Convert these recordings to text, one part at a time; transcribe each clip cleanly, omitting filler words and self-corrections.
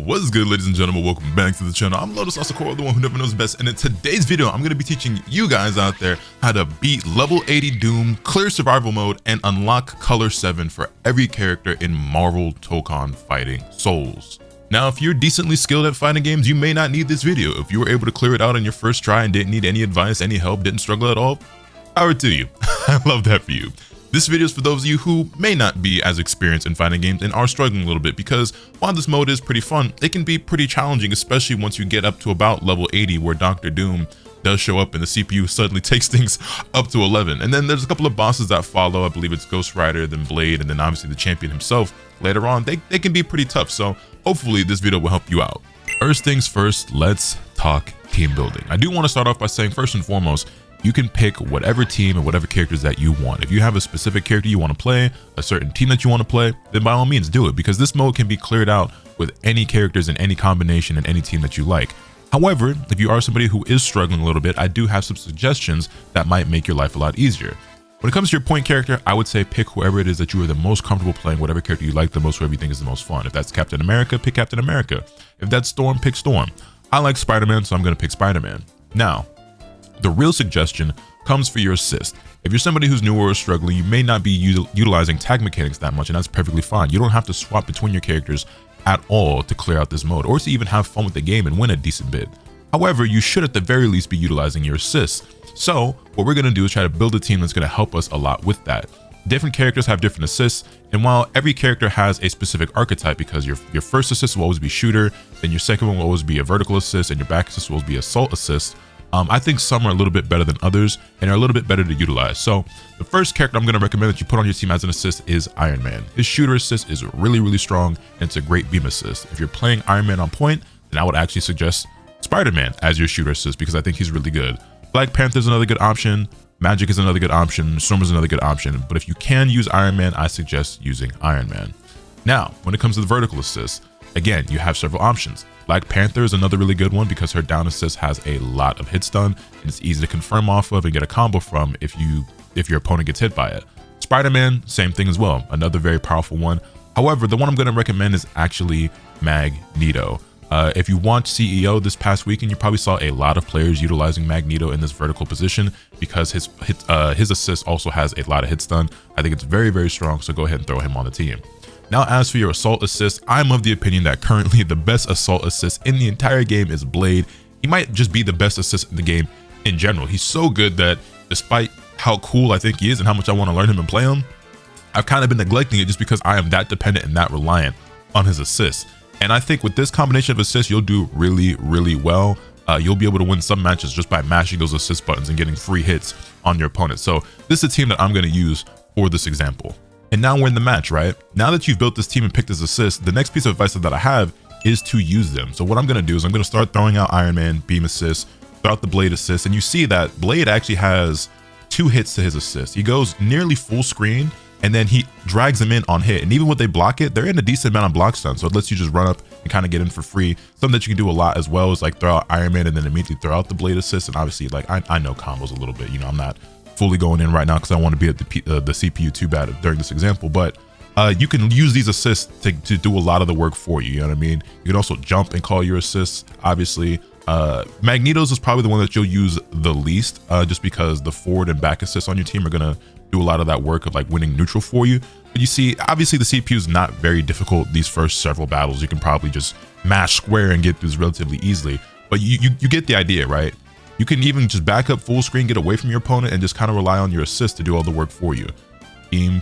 What's good, ladies and gentlemen? Welcome back to the channel. I'm Lotus Asakura, the one who never knows best, and in today's video I'm going to be teaching you guys out there how to beat level 80 Doom, clear survival mode, and unlock color 7 for every character in Marvel Tokon Fighting Souls. Now, if you're decently skilled at fighting games, you may not need this video. If you were able to clear it out on your first try and didn't need any advice, any help, didn't struggle at all, power to you. I love that for you. This video is for those of you who may not be as experienced in fighting games and are struggling a little bit, because while this mode is pretty fun, it can be pretty challenging, especially once you get up to about level 80, where Dr. Doom does show up and the CPU suddenly takes things up to 11. And then there's a couple of bosses that follow. I believe it's Ghost Rider, then Blade, and then obviously the champion himself later on. They can be pretty tough, so hopefully this video will help you out. First things first, let's talk team building. I do want to start off by saying, first and foremost, you can pick whatever team and whatever characters that you want. If you have a specific character you want to play, a certain team that you want to play, then by all means do it, because this mode can be cleared out with any characters in any combination and any team that you like. However, if you are somebody who is struggling a little bit, I do have some suggestions that might make your life a lot easier. When it comes to your point character, I would say pick whoever it is that you are the most comfortable playing, whatever character you like the most, whoever you think is the most fun. If that's Captain America, pick Captain America. If that's Storm, pick Storm. I like Spider-Man, so I'm going to pick Spider-Man. Now, the real suggestion comes for your assist. If you're somebody who's newer or struggling, you may not be utilizing tag mechanics that much, and that's perfectly fine. You don't have to swap between your characters at all to clear out this mode, or to even have fun with the game and win a decent bit. However, you should at the very least be utilizing your assists. So what we're going to do is try to build a team that's going to help us a lot with that. Different characters have different assists, and while every character has a specific archetype, because your first assist will always be shooter, then your second one will always be a vertical assist, and your back assist will always be assault assist. I think some are a little bit better than others and are a little bit better to utilize. So the first character I'm going to recommend that you put on your team as an assist is Iron Man. His shooter assist is really strong, and it's a great beam assist. If you're playing Iron Man on point, then I would actually suggest Spider-Man as your shooter assist, because I think he's really good. Black Panther is another good option. Magic is another good option. Storm is another good option. But if you can use Iron Man, I suggest using Iron Man. Now, when it comes to the vertical assist, again, you have several options. Black Panther is another really good one, because her down assist has a lot of hit stun, and it's easy to confirm off of and get a combo from if your opponent gets hit by it. Spider-Man, same thing as well, another very powerful one. However, the one I'm going to recommend is actually Magneto. If you watched CEO this past weekend, you probably saw a lot of players utilizing Magneto in this vertical position, because his assist also has a lot of hit stun. I think it's very strong, so go ahead and throw him on the team. Now, as for your assault assist, I'm of the opinion that currently the best assault assist in the entire game is Blade. He might just be the best assist in the game in general. He's so good that despite how cool I think he is and how much I want to learn him and play him, I've kind of been neglecting it just because I am that dependent and that reliant on his assists. And I think with this combination of assists, you'll do really well. You'll be able to win some matches just by mashing those assist buttons and getting free hits on your opponent. So this is a team that I'm going to use for this example. And now we're in the match, right? Now that you've built this team and picked this assist, the next piece of advice that I have is to use them. So what I'm going to do is I'm going to start throwing out Iron Man, beam assist, throw out the Blade assist. And you see that Blade actually has 2 hits to his assist. He goes nearly full screen, and then he drags them in on hit. And even when they block it, they're in a decent amount of block stun. So it lets you just run up and kind of get in for free. Something that you can do a lot as well is like throw out Iron Man and then immediately throw out the Blade assist. And obviously, like I know combos a little bit, you know, I'm not fully going in right now because I want to be at the CPU too bad during this example, but you can use these assists to do a lot of the work for you. You know what I mean? You can also jump and call your assists. Obviously, Magneto's is probably the one that you'll use the least, just because the forward and back assists on your team are gonna do a lot of that work of like winning neutral for you. But you see, obviously the CPU is not very difficult. These first several battles, you can probably just mash square and get through this relatively easily. But you get the idea, right? You can even just back up full screen, get away from your opponent, and just kind of rely on your assist to do all the work for you. Beam,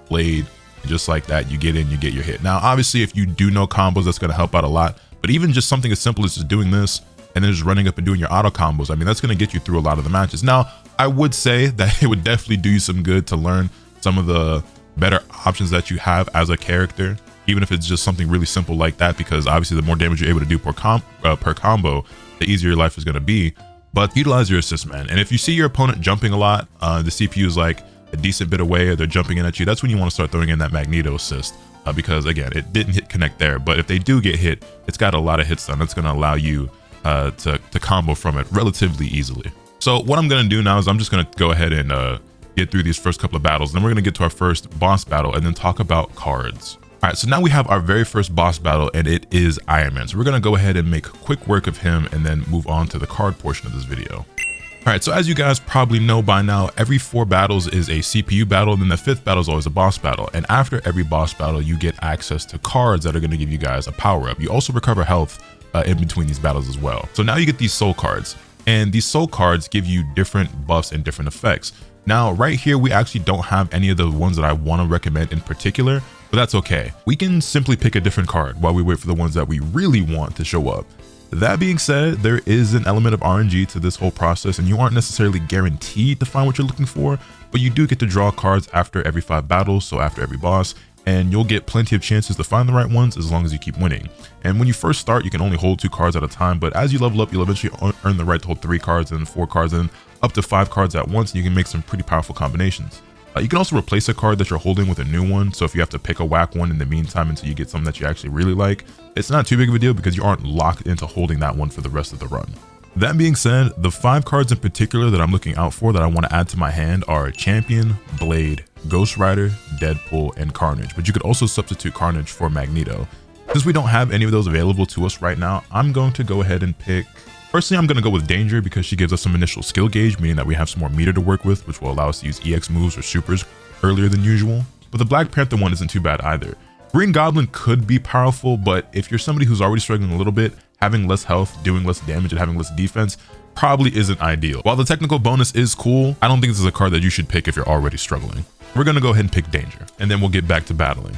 Blade, and just like that, you get in, you get your hit. Now, obviously, if you do know combos, that's going to help out a lot. But even just something as simple as just doing this and then just running up and doing your auto combos, I mean, that's going to get you through a lot of the matches. Now, I would say that it would definitely do you some good to learn some of the better options that you have as a character, even if it's just something really simple like that, because obviously the more damage you're able to do per combo, the easier your life is going to be. But utilize your assist, man. And if you see your opponent jumping a lot, the CPU is like a decent bit away, or they're jumping in at you, that's when you want to start throwing in that Magneto assist, because again, it didn't hit connect there, but if they do get hit, it's got a lot of hit stun. That's going to allow you to combo from it relatively easily. So what I'm going to do now is I'm just going to go ahead and get through these first couple of battles. Then we're going to get to our first boss battle and then talk about cards. All right, so now we have our very first boss battle, and it is Iron Man. So we're gonna go ahead and make quick work of him and then move on to the card portion of this video. All right, so as you guys probably know by now, every 4 battles is a CPU battle, and then the 5th battle is always a boss battle. And after every boss battle, you get access to cards that are gonna give you guys a power up. You also recover health in between these battles as well. So now you get these soul cards, and these soul cards give you different buffs and different effects. Now, right here, we actually don't have any of the ones that I want to recommend in particular, but that's okay. We can simply pick a different card while we wait for the ones that we really want to show up. That being said, there is an element of RNG to this whole process, and you aren't necessarily guaranteed to find what you're looking for, but you do get to draw cards after every 5 battles, so after every boss, and you'll get plenty of chances to find the right ones as long as you keep winning. And when you first start, you can only hold 2 cards at a time, but as you level up, you'll eventually earn the right to hold 3 cards and 4 cards and up to 5 cards at once, and you can make some pretty powerful combinations. You can also replace a card that you're holding with a new one, so if you have to pick a whack one in the meantime until you get something that you actually really like, it's not too big of a deal because you aren't locked into holding that one for the rest of the run. That being said, the 5 cards in particular that I'm looking out for that I want to add to my hand are Champion, Blade, Ghost Rider, Deadpool, and Carnage, but you could also substitute Carnage for Magneto. Since we don't have any of those available to us right now, I'm going to go ahead and pick... Personally, I'm going to go with Danger because she gives us some initial skill gauge, meaning that we have some more meter to work with, which will allow us to use EX moves or supers earlier than usual. But the Black Panther one isn't too bad either. Green Goblin could be powerful, but if you're somebody who's already struggling a little bit, having less health, doing less damage, and having less defense probably isn't ideal. While the technical bonus is cool, I don't think this is a card that you should pick if you're already struggling. We're going to go ahead and pick Danger, and then we'll get back to battling.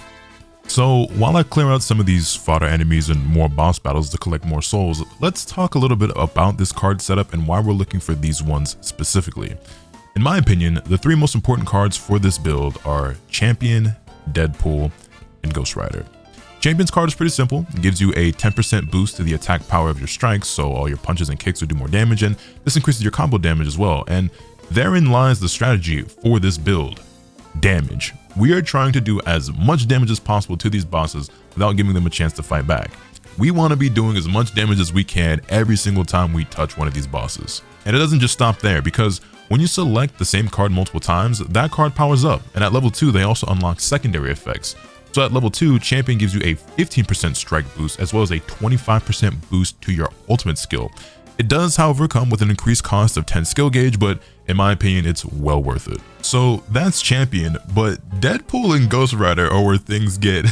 So while I clear out some of these fodder enemies and more boss battles to collect more souls, let's talk a little bit about this card setup and why we're looking for these ones specifically. In my opinion, the 3 most important cards for this build are Champion, Deadpool, and Ghost Rider. Champion's card is pretty simple. It gives you a 10% boost to the attack power of your strikes, so all your punches and kicks will do more damage, and this increases your combo damage as well. And therein lies the strategy for this build. Damage. We are trying to do as much damage as possible to these bosses without giving them a chance to fight back. We want to be doing as much damage as we can every single time we touch one of these bosses. And it doesn't just stop there, because when you select the same card multiple times, that card powers up, and at level 2 they also unlock secondary effects. So at level 2, Champion gives you a 15% strike boost as well as a 25% boost to your ultimate skill. It does, however, come with an increased cost of 10 skill gauge, but in my opinion, it's well worth it. So that's Champion, but Deadpool and Ghost Rider are where things get,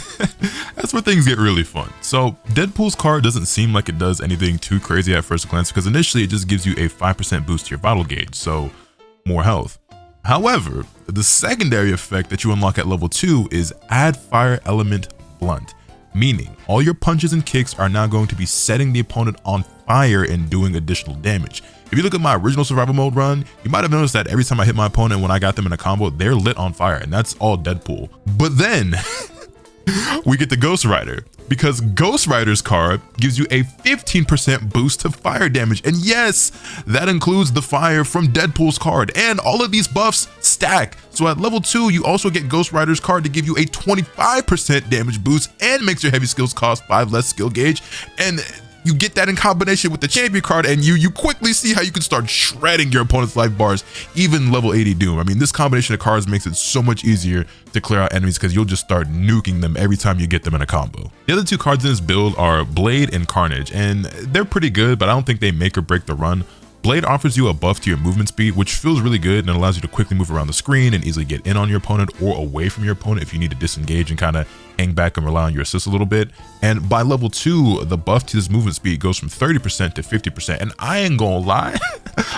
that's where things get really fun. So Deadpool's card doesn't seem like it does anything too crazy at first glance, because initially it just gives you a 5% boost to your vital gauge, so more health. However, the secondary effect that you unlock at level 2 is Add Fire Element Blunt, meaning all your punches and kicks are now going to be setting the opponent on fire and doing additional damage. If you look at my original survival mode run, you might have noticed that every time I hit my opponent when I got them in a combo, they're lit on fire, and that's all Deadpool. But then we get the Ghost Rider, because Ghost Rider's card gives you a 15% boost to fire damage, and yes, that includes the fire from Deadpool's card, and all of these buffs stack. So at level 2, you also get Ghost Rider's card to give you a 25% damage boost and makes your heavy skills cost 5 less skill gauge, and you get that in combination with the Champion card, and you quickly see how you can start shredding your opponent's life bars, even level 80 Doom. I mean, this combination of cards makes it so much easier to clear out enemies because you'll just start nuking them every time you get them in a combo. The other 2 cards in this build are Blade and Carnage, and they're pretty good, but I don't think they make or break the run. Blade offers you a buff to your movement speed, which feels really good and allows you to quickly move around the screen and easily get in on your opponent or away from your opponent if you need to disengage and kind of hang back and rely on your assist a little bit. And by level 2, the buff to this movement speed goes from 30% to 50%. And I ain't gonna lie,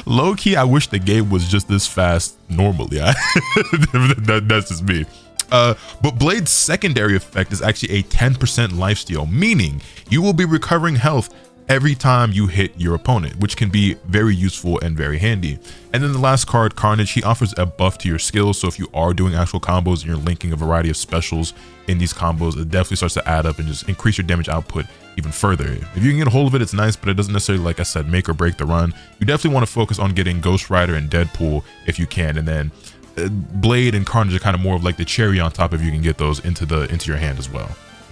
low-key, I wish the game was just this fast normally. That's just me. But Blade's secondary effect is actually a 10% lifesteal, meaning you will be recovering health every time you hit your opponent, which can be very useful and very handy. And then the last card, Carnage, he offers a buff to your skills, so if you are doing actual combos and you're linking a variety of specials in these combos, it definitely starts to add up and just increase your damage output even further. If you can get a hold of it, it's nice, but it doesn't necessarily, like I said, make or break the run. You definitely want to focus on getting Ghost Rider and Deadpool if you can, and then Blade and Carnage are kind of more of like the cherry on top if you can get those into your hand as well.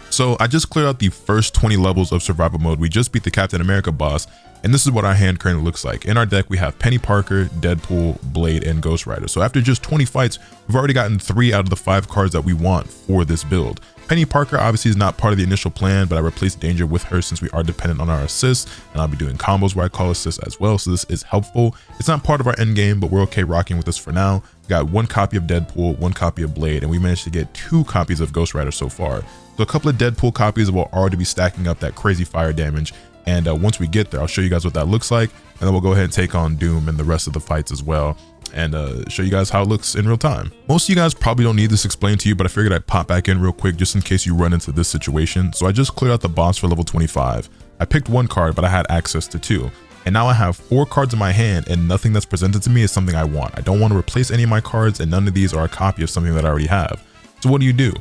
So I just cleared out the first 20 levels of survival mode. We just beat the Captain America boss, And this is what our hand currently looks like. In our deck, we have Penny Parker, Deadpool, Blade, and Ghost Rider. So after just 20 fights, we've already gotten 3 out of the 5 cards that we want for this build. Penny Parker obviously is not part of the initial plan, but I replaced Danger with her since we are dependent on our assists, and I'll be doing combos where I call assists as well, so this is helpful. It's not part of our end game, but we're okay rocking with this for now. We got 1 copy of Deadpool, 1 copy of Blade, and we managed to get 2 copies of Ghost Rider so far. So a couple of Deadpool copies will already be stacking up that crazy fire damage, and once we get there, I'll show you guys what that looks like, and then we'll go ahead and take on Doom and the rest of the fights as well, and show you guys how it looks in real time. Most of you guys probably don't need this explained to you, but I figured I'd pop back in real quick just in case you run into this situation. So I just cleared out the boss for level 25. I picked 1 card, but I had access to 2. And now I have 4 cards in my hand, and nothing that's presented to me is something I want. I don't want to replace any of my cards, and none of these are a copy of something that I already have. So what do?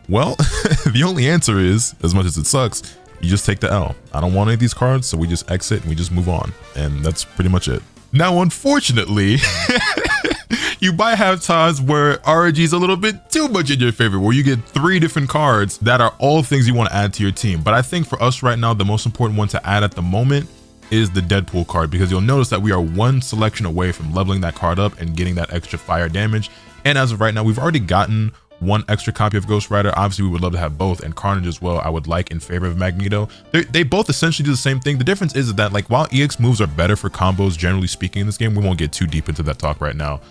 Well, the only answer is, as much as it sucks, you just take the L. I don't want any of these cards, so we just exit and we just move on. And that's pretty much it. Now, unfortunately, you might have times where RNG is a little bit too much in your favor, where you get 3 different cards that are all things you want to add to your team. But I think for us right now, the most important one to add at the moment is the Deadpool card, because you'll notice that we are 1 selection away from leveling that card up and getting that extra fire damage. And as of right now, we've already gotten 1 extra copy of Ghost Rider. Obviously, we would love to have both, and Carnage as well, I would like in favor of Magneto. They both essentially do the same thing. The difference is that, like, while EX moves are better for combos, generally speaking, in this game, we won't get too deep into that talk right now.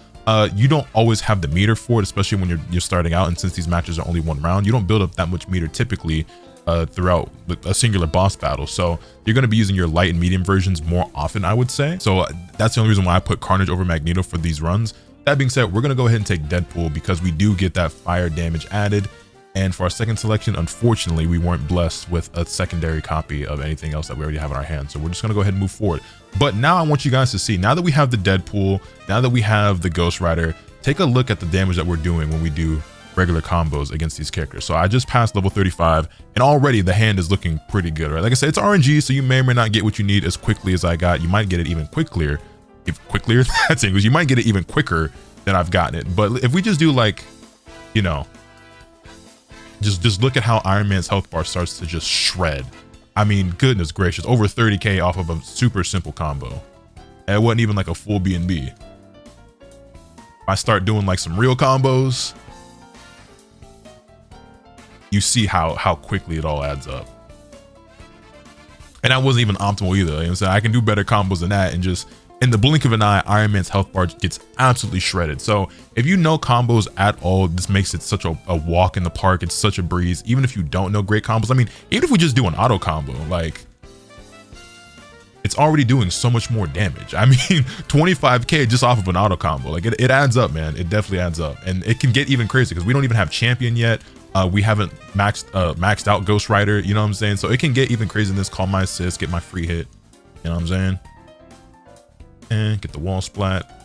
You don't always have the meter for it, especially when you're starting out, and since these matches are only 1 round, you don't build up that much meter typically throughout a singular boss battle. So you're going to be using your light and medium versions more often, I would say. So that's the only reason why I put Carnage over Magneto for these runs. That being said, we're going to go ahead and take Deadpool because we do get that fire damage added. And for our second selection, unfortunately, we weren't blessed with a secondary copy of anything else that we already have in our hands. So we're just going to go ahead and move forward. But now I want you guys to see, now that we have the Deadpool, now that we have the Ghost Rider, take a look at the damage that we're doing when we do regular combos against these characters. So I just passed level 35 and already the hand is looking pretty good, right? Like I said, it's RNG, so you may or may not get what you need as quickly as I got. You might get it even quicker. That's English. You might get it even quicker than I've gotten it. But if we just do, like, you know, just look at how Iron Man's health bar starts to just shred. I mean, goodness gracious, over 30k off of a super simple combo. And it wasn't even like a full B&B. If I start doing like some real combos, you see how quickly it all adds up. And that wasn't even optimal either. You know what I'm saying? I can do better combos than that, and just in the blink of an eye, Iron Man's health bar gets absolutely shredded. So if you know combos at all, this makes it such a walk in the park. It's such a breeze. Even if you don't know great combos, I mean, even if we just do an auto combo, like, it's already doing so much more damage. I mean, 25k just off of an auto combo. Like, it adds up, man. It definitely adds up. And it can get even crazy because we don't even have champion yet. We haven't maxed out Ghost Rider, you know what I'm saying? So it can get even crazy in this. Call my assist, get my free hit, you know what I'm saying? And get the wall splat.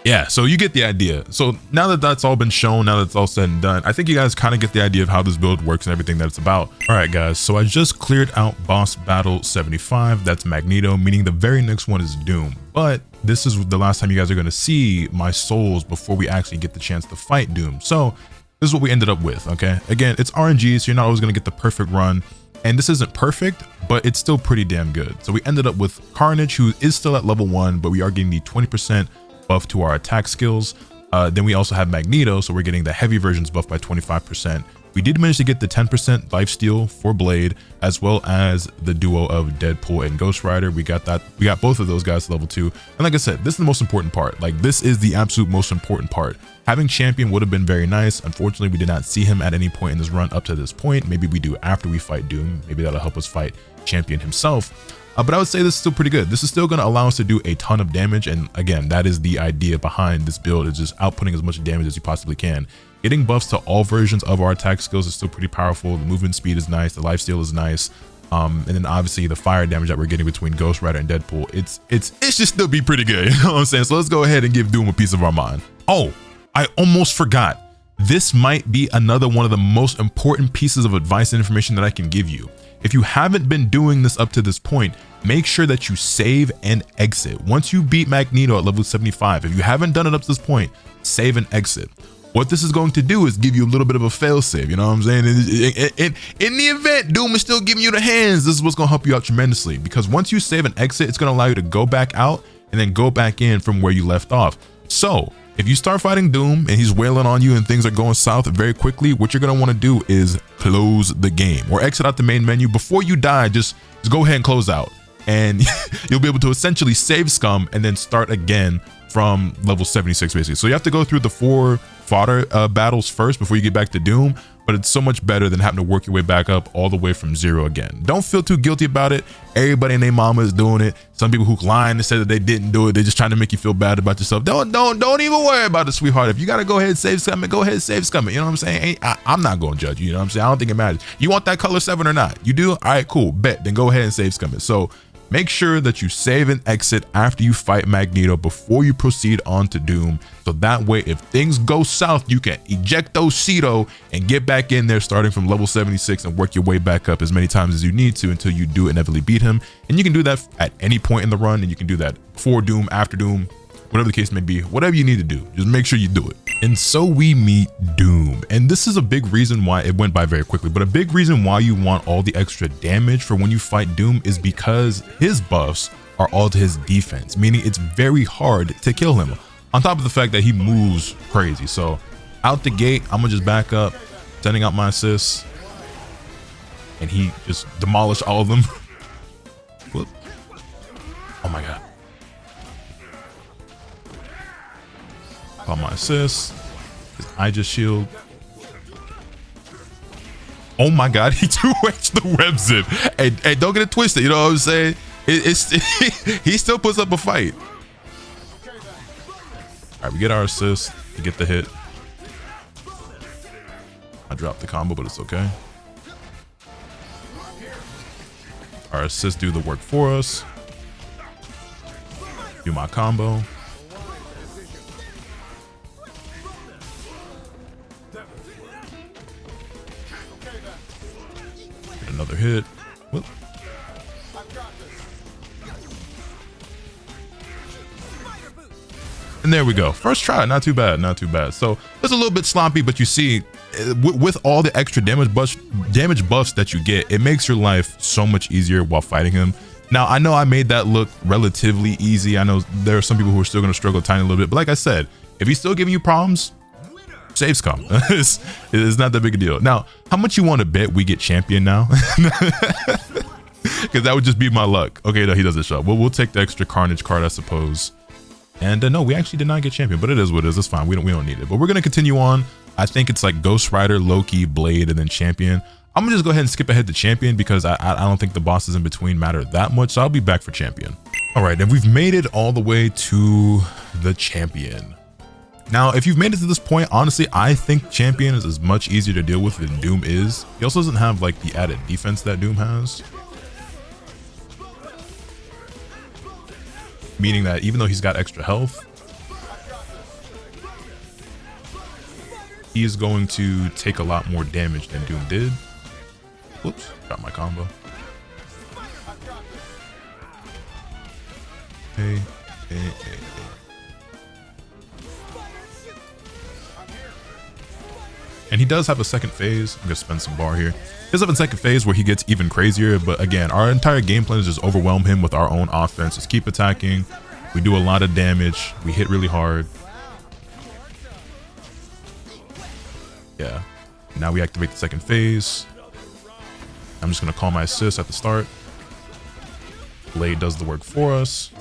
Yeah, so you get the idea. So now that that's all been shown, now that it's all said and done, I think you guys kind of get the idea of how this build works and everything that it's about. All right, guys, so I just cleared out boss battle 75. That's Magneto, meaning the very next one is Doom. But this is the last time you guys are going to see my souls before we actually get the chance to fight Doom. So this is what we ended up with, okay? Again, it's RNG, so you're not always going to get the perfect run. And this isn't perfect, but it's still pretty damn good. So we ended up with Carnage, who is still at level 1, but we are getting the 20% buff to our attack skills. Then we also have Magneto, so we're getting the heavy versions buff by 25%. We did manage to get the 10% lifesteal for Blade, as well as the duo of Deadpool and Ghost Rider. We got that. We got both of those guys to level 2. And like I said, this is the most important part. Like, this is the absolute most important part. Having Champion would have been very nice. Unfortunately, we did not see him at any point in this run up to this point. Maybe we do after we fight Doom. Maybe that'll help us fight Champion himself. But I would say this is still pretty good. This is still going to allow us to do a ton of damage. And again, that is the idea behind this build, is just outputting as much damage as you possibly can. Getting buffs to all versions of our attack skills is still pretty powerful. The movement speed is nice. The lifesteal is nice. And then obviously the fire damage that we're getting between Ghost Rider and Deadpool, it's just still be pretty good. You know what I'm saying? So let's go ahead and give Doom a piece of our mind. Oh, I almost forgot. This might be another one of the most important pieces of advice and information that I can give you. If you haven't been doing this up to this point, make sure that you save and exit. Once you beat Magneto at level 75, if you haven't done it up to this point, save and exit. What this is going to do is give you a little bit of a fail save. You know what I'm saying? In the event Doom is still giving you the hands, this is what's going to help you out tremendously, because once you save and exit, it's going to allow you to go back out and then go back in from where you left off. So if you start fighting Doom and he's wailing on you and things are going south very quickly, what you're going to want to do is close the game or exit out the main menu. Before you die, just go ahead and close out, and you'll be able to essentially save scum and then start again from level 76 basically. So you have to go through the 4 fodder battles first before you get back to Doom, but it's so much better than having to work your way back up all the way from 0 again. Don't feel too guilty about it. Everybody and their mama is doing it. Some people who lying and say that they didn't do it, they're just trying to make you feel bad about yourself. Don't even worry about it, sweetheart. If you gotta go ahead and save Scumming, go ahead and save Scumming. You know what I'm saying? I'm not gonna judge you. You know what I'm saying? I don't think it matters. You want that color 7 or not? You do? All right, cool. Bet. Then go ahead and save Scumming. So make sure that you save and exit after you fight Magneto before you proceed on to Doom. So that way, if things go south, you can ejecto Cedo and get back in there starting from level 76 and work your way back up as many times as you need to until you do inevitably beat him. And you can do that at any point in the run, and you can do that before Doom, after Doom, whatever the case may be. Whatever you need to do, just make sure you do it. And so we meet Doom, and this is a big reason why it went by very quickly, but a big reason why you want all the extra damage for when you fight Doom is because his buffs are all to his defense, meaning it's very hard to kill him, on top of the fact that he moves crazy. So out the gate, I'm gonna just back up, sending out my assists, and he just demolished all of them. Whoop. Oh my god. Call my assist. His eye just shield. Oh my god, he 2H'd the web zip. Hey, don't get it twisted, you know what I'm saying? He still puts up a fight. Alright, we get our assist to get the hit. I dropped the combo, but it's okay. Our assists do the work for us. Do my combo. Another hit. Whoop. And there we go. First try, not too bad, not too bad. So it's a little bit sloppy, but you see, with all the extra damage buffs that you get, it makes your life so much easier while fighting him. Now, I know I made that look relatively easy. I know there are some people who are still going to struggle a tiny little bit, but like I said, if he's still giving you problems, save scum. It's not that big a deal. Now, how much you want to bet we get champion now? Because that would just be my luck. Okay, no, he doesn't show up. We'll take the extra Carnage card, I suppose. And no, we actually did not get champion, but it is what it is. It's fine. We don't need it. But we're gonna continue on. I think it's like Ghost Rider, Loki, Blade, and then champion. I'm gonna just go ahead and skip ahead to champion because I don't think the bosses in between matter that much. So I'll be back for champion. All right, and we've made it all the way to the champion. Now, if you've made it to this point, honestly, I think champion is as much easier to deal with than Doom is. He also doesn't have like the added defense that Doom has. Meaning that even though he's got extra health, he's going to take a lot more damage than Doom did. Whoops, got my combo. Hey. And he does have a second phase. I'm gonna spend some bar here. He does have a second phase where he gets even crazier, but again, our entire game plan is just overwhelm him with our own offense. Just keep attacking. We do a lot of damage. We hit really hard. Yeah. Now we activate the second phase. I'm just gonna call my assist at the start. Blade does the work for us.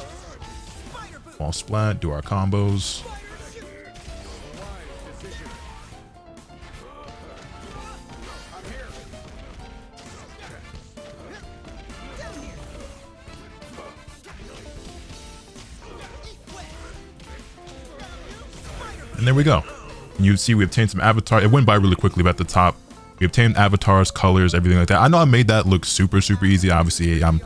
Small splat, do our combos. And there we go. And you see we obtained some avatar. It went by really quickly, but at the top, we obtained avatars, colors, everything like that. I know I made that look super easy. Obviously, I'm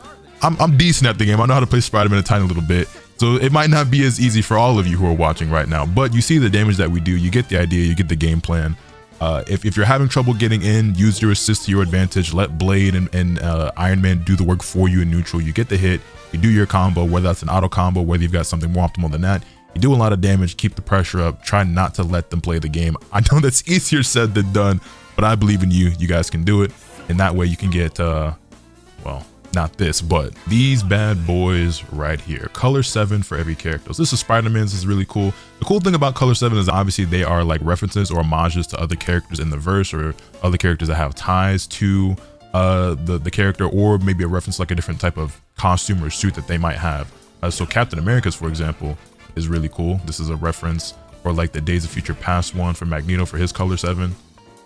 decent at the game. I know how to play Spider-Man a tiny little bit. So it might not be as easy for all of you who are watching right now, but you see the damage that we do. You get the idea, you get the game plan. If you're having trouble getting in, use your assist to your advantage. Let Blade and Iron Man do the work for you in neutral. You get the hit, you do your combo, whether that's an auto combo, whether you've got something more optimal than that. You do a lot of damage, keep the pressure up, try not to let them play the game. I know that's easier said than done, but I believe in you. You guys can do it. And that way you can get, well, not this, but these bad boys right here. Color 7 for every character. So this is Spider-Man's. This is really cool. The cool thing about Color 7 is obviously they are like references or homages to other characters in the verse or other characters that have ties to the character, or maybe a reference like a different type of costume or suit that they might have. So Captain America's, for example, is really cool. This is a reference, or like the Days of Future Past one for Magneto for his Color 7.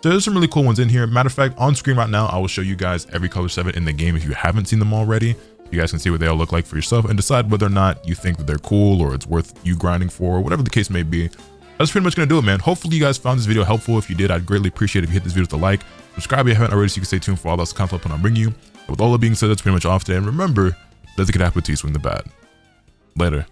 So there's some really cool ones in here. Matter of fact, on screen right now, I will show you guys every Color 7 in the game if you haven't seen them already. You guys can see what they all look like for yourself and decide whether or not you think that they're cool or it's worth you grinding for, or whatever the case may be. That's pretty much gonna do it, man. Hopefully you guys found this video helpful. If you did, I'd greatly appreciate it if you hit this video with a like. Subscribe if you haven't already so you can stay tuned for all those content I'll bring you. With all that being said, that's pretty much off today. And remember, let the good happen to you swing the bat. Later.